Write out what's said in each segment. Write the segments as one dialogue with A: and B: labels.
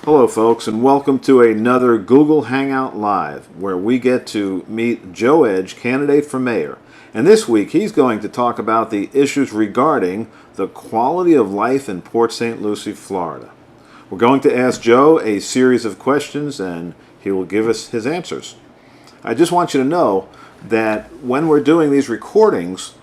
A: Hello folks, and welcome to another Google Hangout Live, where we get to meet Joe Edge, candidate for mayor. And this week he's going to talk about the issues regarding the quality of life in Port St Lucie, Florida. We're going to ask Joe a series of questions and he will give us his answers. I just want you to know that when we're doing these recordings,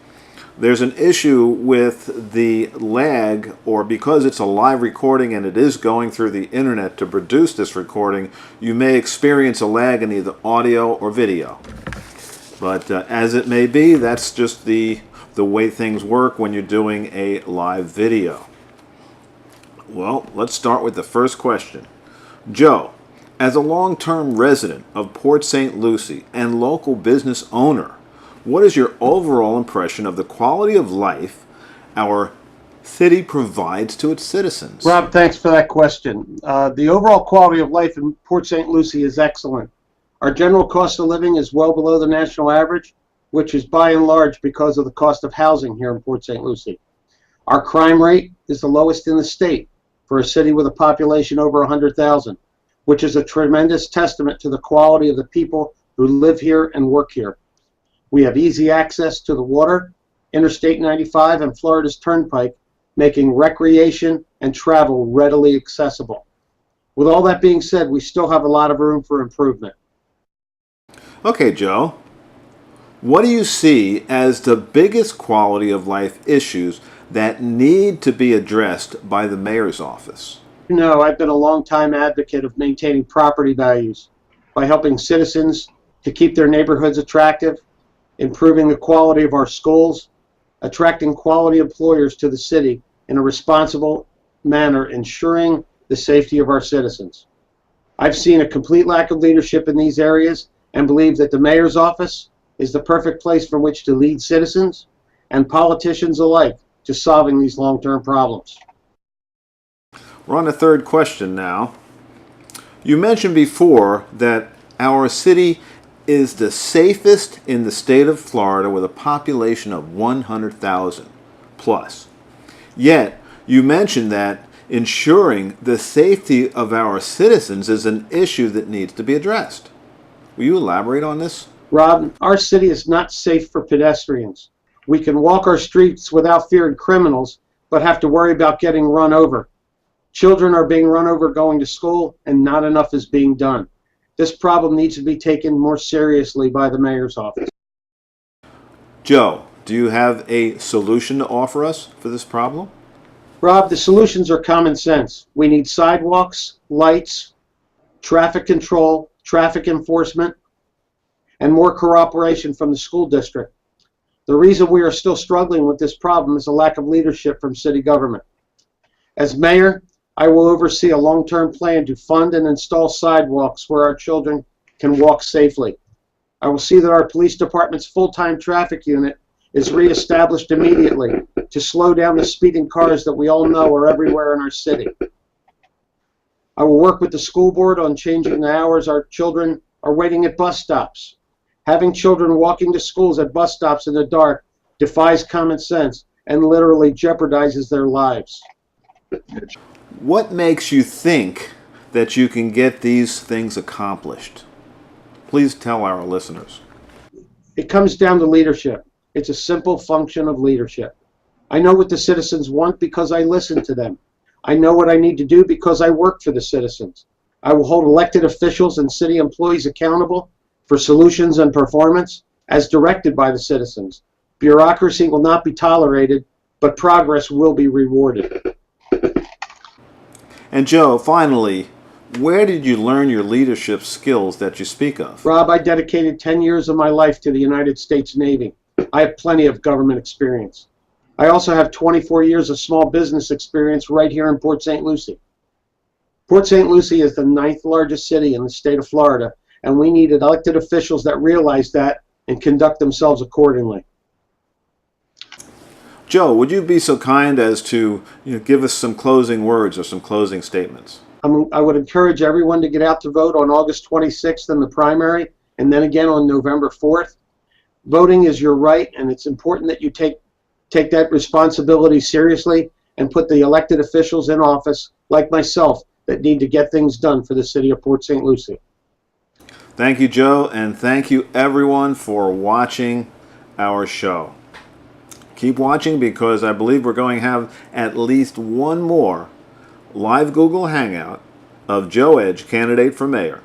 A: there's an issue with the lag, or because it's a live recording and it is going through the internet to produce this recording, you may experience a lag in either audio or video. But as it may be, that's just the way things work when you're doing a live video. Well, let's start with the first question. Joe, as a long-term resident of Port St Lucie and local business owner, what is your overall impression of the quality of life our city provides to its citizens?
B: Rob, thanks for that question. The overall quality of life in Port St Lucie is excellent. Our general cost of living is well below the national average, which is by and large because of the cost of housing here in Port St Lucie. Our crime rate is the lowest in the state for a city with a population over 100,000, which is a tremendous testament to the quality of the people who live here and work here. We have easy access to the water, Interstate 95, and Florida's Turnpike, making recreation and travel readily accessible. With all that being said, we still have a lot of room for improvement.
A: Okay, Joe. What do you see as the biggest quality of life issues that need to be addressed by the mayor's office?
B: You know, I've been a long-time advocate of maintaining property values by helping citizens to keep their neighborhoods attractive, improving the quality of our schools, attracting quality employers to the city in a responsible manner, ensuring the safety of our citizens. I've seen a complete lack of leadership in these areas and believe that the mayor's office is the perfect place from which to lead citizens and politicians alike to solving these long-term problems.
A: We're on the third question now. You mentioned before that our city is the safest in the state of Florida with a population of 100,000 plus. Yet, you mentioned that ensuring the safety of our citizens is an issue that needs to be addressed. Will you elaborate on this?
B: Rob, our city is not safe for pedestrians. We can walk our streets without fearing criminals, but have to worry about getting run over. Children are being run over going to school, and not enough is being done. This problem needs to be taken more seriously by the mayor's office.
A: Joe, do you have a solution to offer us for this problem?
B: Rob, the solutions are common sense. We need sidewalks, lights, traffic control, traffic enforcement, and more cooperation from the school district. The reason we are still struggling with this problem is a lack of leadership from city government. As mayor, I will oversee a long-term plan to fund and install sidewalks where our children can walk safely. I will see that our police department's full-time traffic unit is reestablished immediately to slow down the speeding cars that we all know are everywhere in our city. I will work with the school board on changing the hours our children are waiting at bus stops. Having children walking to schools at bus stops in the dark defies common sense and literally jeopardizes their lives.
A: What makes you think that you can get these things accomplished? Please tell our listeners.
B: It comes down to leadership. It's a simple function of leadership. I know what the citizens want because I listen to them. I know what I need to do because I work for the citizens. I will hold elected officials and city employees accountable for solutions and performance as directed by the citizens. Bureaucracy will not be tolerated, but progress will be rewarded.
A: And Joe, finally, where did you learn your leadership skills that you speak of?
B: Rob, I dedicated 10 years of my life to the United States Navy. I have plenty of government experience. I also have 24 years of small business experience right here in Port St Lucie. Port St Lucie is the 9th largest city in the state of Florida, and we needed elected officials that realize that and conduct themselves accordingly.
A: Joe, would you be so kind as to give us some closing words or some closing statements?
B: I would encourage everyone to get out to vote on August 26th in the primary, and then again on November 4th. Voting is your right, and it's important that you take that responsibility seriously and put the elected officials in office, like myself, that need to get things done for the city of Port St. Lucie.
A: Thank you, Joe, and thank you everyone for watching our show. Keep watching because I believe we're going to have at least one more live Google Hangout of Joe Edge, candidate for mayor.